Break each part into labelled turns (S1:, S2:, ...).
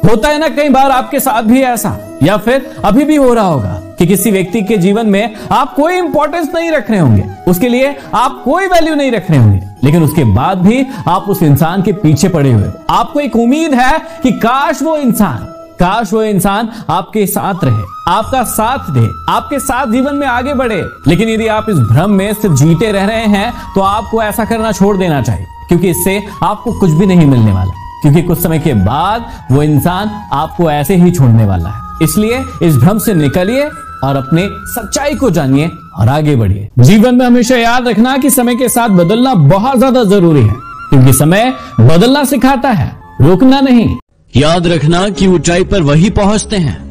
S1: होता है ना कई बार आपके साथ भी ऐसा, या फिर अभी भी हो रहा होगा कि किसी व्यक्ति के जीवन में आप कोई इंपॉर्टेंस नहीं रख रहे होंगे, उसके लिए आप कोई वैल्यू नहीं रख रहे होंगे, लेकिन उसके बाद भी आप उस इंसान के पीछे पड़े हुए। आपको एक उम्मीद है कि काश वो इंसान आपके साथ रहे, आपका साथ दे, आपके साथ जीवन में आगे बढ़े। लेकिन यदि आप इस भ्रम में सिर्फ जीते रह रहे हैं तो आपको ऐसा करना छोड़ देना चाहिए, क्योंकि इससे आपको कुछ भी नहीं मिलने वाला, क्योंकि कुछ समय के बाद वो इंसान आपको ऐसे ही छोड़ने वाला है। इसलिए इस भ्रम से निकलिए और अपने सच्चाई को जानिए और आगे बढ़िए। जीवन में हमेशा याद रखना कि समय के साथ बदलना बहुत ज्यादा जरूरी है, क्योंकि समय बदलना सिखाता है, रोकना नहीं।
S2: याद रखना कि ऊंचाई पर वही पहुंचते हैं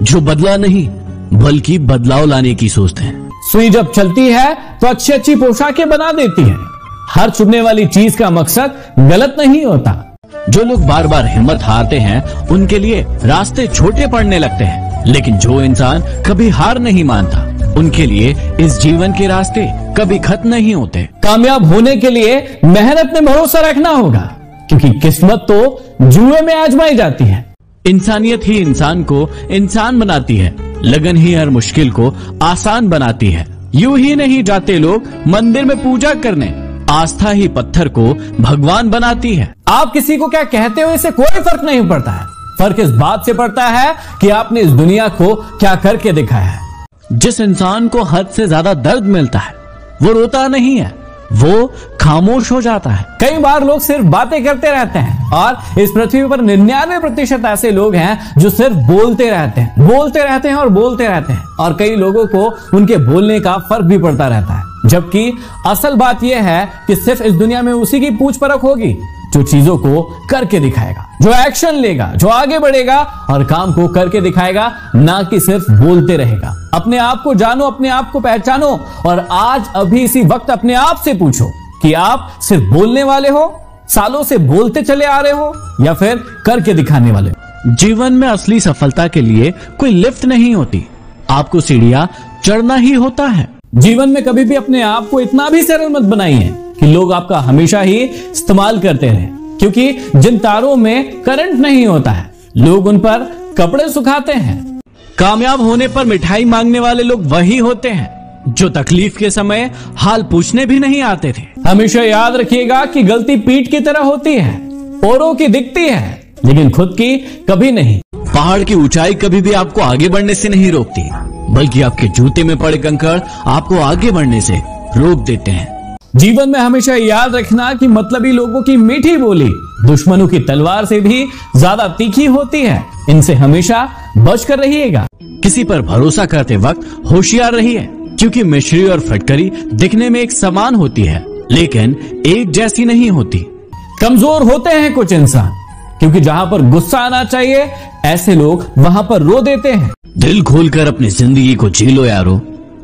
S2: जो बदला नहीं बल्कि बदलाव लाने की सोचते हैं।
S1: सुई जब चलती है तो अच्छी अच्छी पोशाकें बना देती है। हर चुभने वाली चीज का मकसद गलत नहीं होता।
S2: जो लोग बार बार हिम्मत हारते हैं उनके लिए रास्ते छोटे पड़ने लगते हैं, लेकिन जो इंसान कभी हार नहीं मानता उनके लिए इस जीवन के रास्ते कभी खत्म नहीं होते।
S1: कामयाब होने के लिए मेहनत में भरोसा रखना होगा, क्योंकि किस्मत तो जुए में आजमाई जाती है।
S2: इंसानियत ही इंसान को इंसान बनाती है, लगन ही हर मुश्किल को आसान बनाती है। यूं ही नहीं जाते लोग मंदिर में पूजा करने, आस्था ही पत्थर को भगवान बनाती है।
S1: आप किसी को क्या कहते हो इससे कोई फर्क नहीं पड़ता है, फर्क इस बात से पड़ता है कि आपने इस दुनिया को क्या करके दिखाया है।
S2: जिस इंसान को हद से ज्यादा दर्द मिलता है वो रोता नहीं है, वो खामोश हो जाता है।
S1: कई बार लोग सिर्फ बातें करते रहते हैं और इस पृथ्वी पर 99% ऐसे लोग हैं जो सिर्फ बोलते रहते हैं और बोलते रहते हैं, और कई लोगों को उनके बोलने का फर्क भी पड़ता रहता है। जबकि असल बात यह है कि सिर्फ इस दुनिया में उसी की पूछ परख होगी जो चीजों को करके दिखाएगा, जो एक्शन लेगा, जो आगे बढ़ेगा और काम को करके दिखाएगा, ना कि सिर्फ बोलते रहेगा। अपने आप को जानो, अपने आप को पहचानो, और आज अभी इसी वक्त अपने आप से पूछो कि आप सिर्फ बोलने वाले हो, सालों से बोलते चले आ रहे हो, या फिर करके दिखाने वाले हो।
S2: जीवन में असली सफलता के लिए कोई लिफ्ट नहीं होती, आपको सीढ़ियां चढ़ना ही होता है।
S1: जीवन में कभी भी अपने आप को इतना भी सरल मत बनाइए कि लोग आपका हमेशा ही इस्तेमाल करते रहे, क्योंकि जिन तारों में करंट नहीं होता है लोग उन पर कपड़े सुखाते हैं।
S2: कामयाब होने पर मिठाई मांगने वाले लोग वही होते हैं जो तकलीफ के समय हाल पूछने भी नहीं आते थे।
S1: हमेशा याद रखिएगा कि गलती पीठ की तरह होती है, औरों की दिखती है लेकिन खुद की कभी नहीं।
S2: पहाड़ की ऊंचाई कभी भी आपको आगे बढ़ने से नहीं रोकती, बल्कि आपके जूते में पड़े कंकड़ आपको आगे बढ़ने से रोक देते हैं।
S1: जीवन में हमेशा याद रखना कि मतलबी लोगों की मीठी बोली दुश्मनों की तलवार से भी ज्यादा तीखी होती है। इनसे हमेशा बचकर रहिएगा।
S2: किसी पर भरोसा करते वक्त होशियार रहिए, क्योंकि मिश्री और फटकरी दिखने में एक समान होती है लेकिन एक जैसी नहीं होती।
S1: कमजोर होते हैं कुछ इंसान, क्योंकि जहां पर गुस्सा आना चाहिए ऐसे लोग वहां पर रो देते हैं।
S2: दिल खोलकर अपनी जिंदगी को जी लो यारो,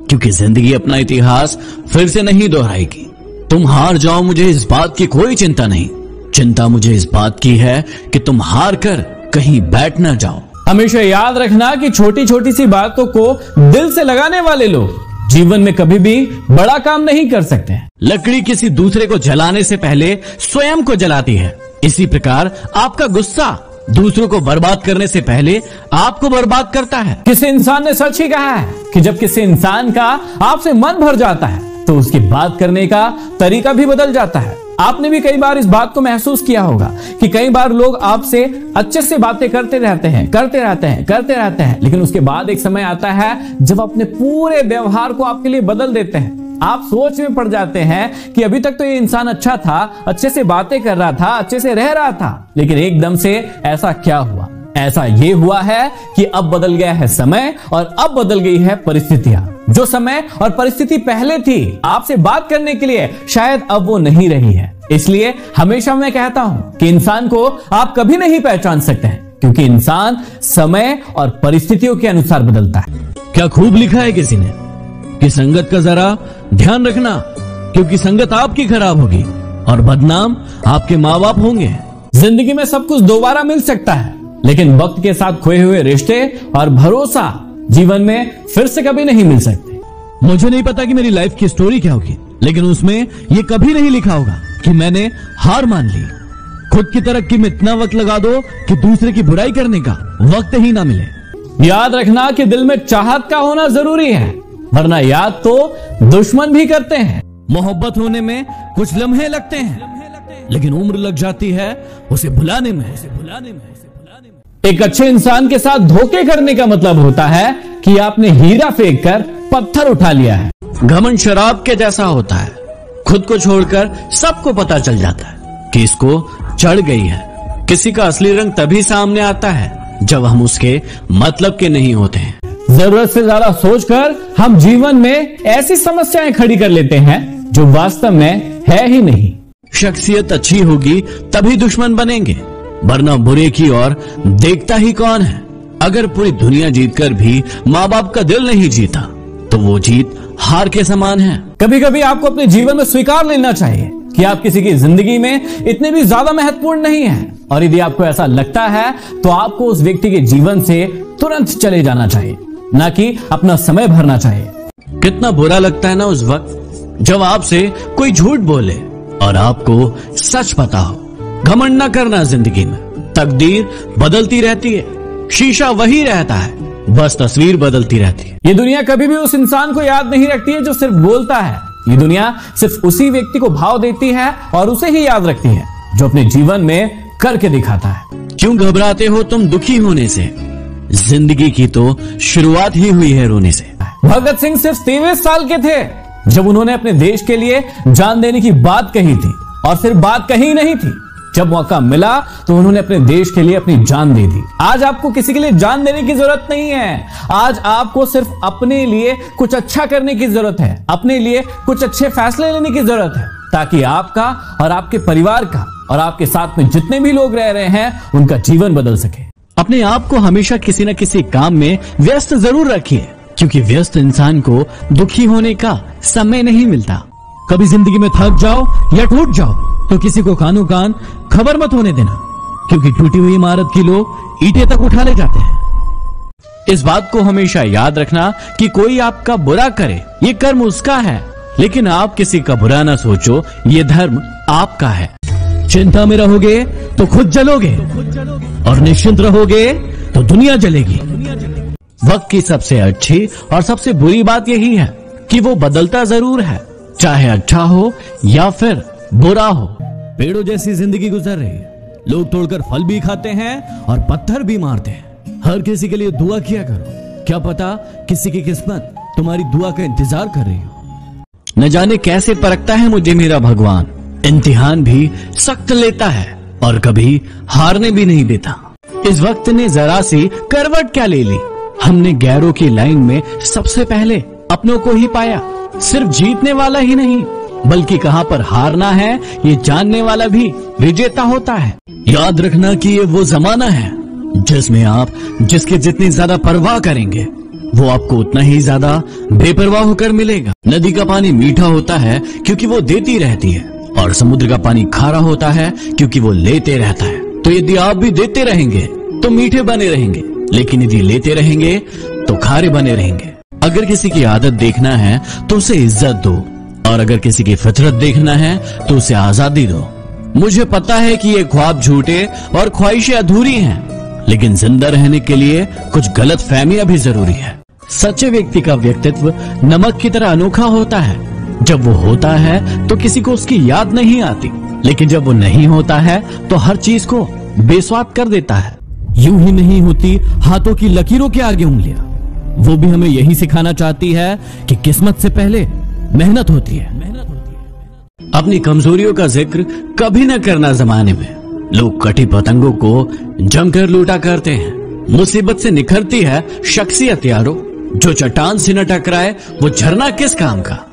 S2: क्योंकि जिंदगी अपना इतिहास फिर से नहीं दोहराएगी। तुम हार जाओ मुझे इस बात की कोई चिंता नहीं, चिंता मुझे इस बात की है कि तुम हार कर कहीं बैठ न जाओ।
S1: हमेशा याद रखना कि छोटी छोटी सी बातों को दिल से लगाने वाले लोग जीवन में कभी भी बड़ा काम नहीं कर सकते।
S2: लकड़ी किसी दूसरे को जलाने से पहले स्वयं को जलाती है, इसी प्रकार आपका गुस्सा दूसरों को बर्बाद करने से पहले आपको बर्बाद करता है।
S1: किसी इंसान ने सच ही कहा है कि जब किसी इंसान का आपसे मन भर जाता है तो उसकी बात करने का तरीका भी बदल जाता है। आपने भी कई बार इस बात को महसूस किया होगा कि कई बार लोग आपसे अच्छे से बातें करते रहते हैं, लेकिन उसके बाद एक समय आता है जब अपने पूरे व्यवहार को आपके लिए बदल देते हैं। आप सोच में पड़ जाते हैं कि अभी तक तो ये इंसान अच्छा था, अच्छे से बातें कर रहा था, अच्छे से रह रहा था, लेकिन एकदम से ऐसा क्या हुआ? ऐसा ये हुआ है कि अब बदल गया है समय और अब बदल गई है परिस्थितियां। जो समय और परिस्थिति पहले थी आपसे बात करने के लिए, शायद अब वो नहीं रही है। इसलिए हमेशा मैं कहता हूं कि इंसान को आप कभी नहीं पहचान सकते हैं, क्योंकि इंसान समय और परिस्थितियों के अनुसार बदलता है।
S2: क्या खूब लिखा है किसी ने कि संगत का जरा ध्यान रखना, क्योंकि संगत आपकी खराब होगी और बदनाम आपके माँ बाप होंगे।
S1: जिंदगी में सब कुछ दोबारा मिल सकता है, लेकिन वक्त के साथ खोए हुए रिश्ते और भरोसा जीवन में फिर से कभी नहीं मिल सकते।
S2: मुझे नहीं पता कि मेरी लाइफ की स्टोरी क्या होगी, लेकिन उसमें ये कभी नहीं लिखा होगा कि मैंने हार मान ली। खुद की तरक्की में इतना वक्त लगा दो कि दूसरे की बुराई करने का वक्त ही ना मिले।
S1: याद रखना कि दिल में चाहत का होना जरूरी है, वरना याद तो दुश्मन भी करते हैं।
S2: मोहब्बत होने में कुछ लम्हे लगते हैं, लेकिन उम्र लग जाती है उसे भुलाने में।
S1: एक अच्छे इंसान के साथ धोखे करने का मतलब होता है कि आपने हीरा फेंक कर पत्थर उठा लिया है।
S2: घमंड शराब के जैसा होता है, खुद को छोड़कर सबको पता चल जाता है कि इसको चढ़ गई है। किसी का असली रंग तभी सामने आता है जब हम उसके मतलब के नहीं होते हैं।
S1: जरूरत से ज्यादा सोचकर हम जीवन में ऐसी समस्याएं खड़ी कर लेते हैं जो वास्तव में है ही नहीं।
S2: शख्सियत अच्छी होगी तभी दुश्मन बनेंगे, वरना बुरे की ओर देखता ही कौन है। अगर पूरी दुनिया जीतकर भी माँ बाप का दिल नहीं जीता तो वो जीत हार के समान है।
S1: कभी कभी आपको अपने जीवन में स्वीकार लेना चाहिए कि आप किसी की जिंदगी में इतने भी ज्यादा महत्वपूर्ण नहीं हैं, और यदि आपको ऐसा लगता है तो आपको उस व्यक्ति के जीवन से तुरंत चले जाना चाहिए, ना कि अपना समय भरना चाहिए।
S2: कितना बुरा लगता है ना उस वक्त जब आपसे कोई झूठ बोले और आपको सच पता हो। घमंड न करना जिंदगी में, तकदीर बदलती रहती है, शीशा वही रहता है, बस तस्वीर बदलती रहती है।
S1: ये दुनिया कभी भी उस इंसान को याद नहीं रखती है जो सिर्फ बोलता है। ये दुनिया सिर्फ उसी व्यक्ति को भाव देती है और उसे ही याद रखती है जो अपने जीवन में करके दिखाता है।
S2: क्यों घबराते हो तुम दुखी होने से? जिंदगी की तो शुरुआत ही हुई है रोने से।
S1: भगत सिंह सिर्फ 23 साल के थे जब उन्होंने अपने देश के लिए जान देने की बात कही थी, और सिर्फ बात कही नहीं थी, जब मौका मिला तो उन्होंने अपने देश के लिए अपनी जान दे दी। आज आपको किसी के लिए जान देने की जरूरत नहीं है, आज आपको सिर्फ अपने लिए कुछ अच्छा करने की जरूरत है, अपने लिए कुछ अच्छे फैसले लेने की जरूरत है, ताकि आपका और आपके परिवार का और आपके साथ में जितने भी लोग रह रहे हैं उनका जीवन बदल सके।
S2: अपने आप को हमेशा किसी न किसी काम में व्यस्त जरूर रखिए, क्योंकि व्यस्त इंसान को दुखी होने का समय नहीं मिलता। कभी जिंदगी में थक जाओ या टूट जाओ तो किसी को कानो कान खबर मत होने देना, क्योंकि टूटी हुई इमारत की लोग ईंटें तक उठा ले जाते हैं। इस बात को हमेशा याद रखना कि कोई आपका बुरा करे ये कर्म उसका है, लेकिन आप किसी का बुरा ना सोचो, ये धर्म आपका है। चिंता में रहोगे तो खुद जलोगे, और निश्चिंत रहोगे तो दुनिया जलेगी। वक्त की सबसे अच्छी और सबसे बुरी बात यही है कि वो बदलता जरूर है, चाहे अच्छा हो या फिर बुरा हो। पेड़ों जैसी जिंदगी गुजर रही है, लोग तोड़कर फल भी खाते हैं और पत्थर भी मारते हैं। हर किसी के लिए दुआ किया करो, क्या पता किसी की किस्मत तुम्हारी दुआ का इंतजार कर रही हो। न जाने कैसे परखता है मुझे मेरा भगवान, इम्तिहान भी सख्त लेता है और कभी हारने भी नहीं देता। इस वक्त ने जरा सी करवट क्या ले ली, हमने गैरों की लाइन में सबसे पहले अपनों को ही पाया। सिर्फ जीतने वाला ही नहीं बल्कि कहां पर हारना है ये जानने वाला भी विजेता होता है। याद रखना कि ये वो जमाना है जिसमें आप जिसके जितनी ज्यादा परवाह करेंगे वो आपको उतना ही ज्यादा बेपरवाह होकर मिलेगा। नदी का पानी मीठा होता है क्योंकि वो देती रहती है, और समुद्र का पानी खारा होता है क्योंकि वो लेते रहता है। तो यदि आप भी देते रहेंगे तो मीठे बने रहेंगे, लेकिन यदि लेते रहेंगे तो खारे बने रहेंगे। अगर किसी की आदत देखना है तो उसे इज्जत दो, और अगर किसी की फितरत देखना है तो उसे आजादी दो। मुझे पता है कि ये ख्वाब झूठे और ख्वाहिशें अधूरी हैं, लेकिन जिंदा रहने के लिए कुछ गलत फहमियां भी जरूरी है। सच्चे व्यक्ति का व्यक्तित्व नमक की तरह अनोखा होता है। जब वो होता है तो किसी को उसकी याद नहीं आती, लेकिन जब वो नहीं होता है तो हर चीज को बेस्वाद कर देता है। यूं ही नहीं होती हाथों की लकीरों के आगे उंगलियां। वो भी हमें यही सिखाना चाहती है कि किस्मत से पहले मेहनत होती है। अपनी कमजोरियों का जिक्र कभी न करना। जमाने में लोग कटी पतंगों को जमकर लूटा करते हैं। मुसीबत से निखरती है शख्सियत यारो, जो चट्टान से न टकराए वो झरना किस काम का।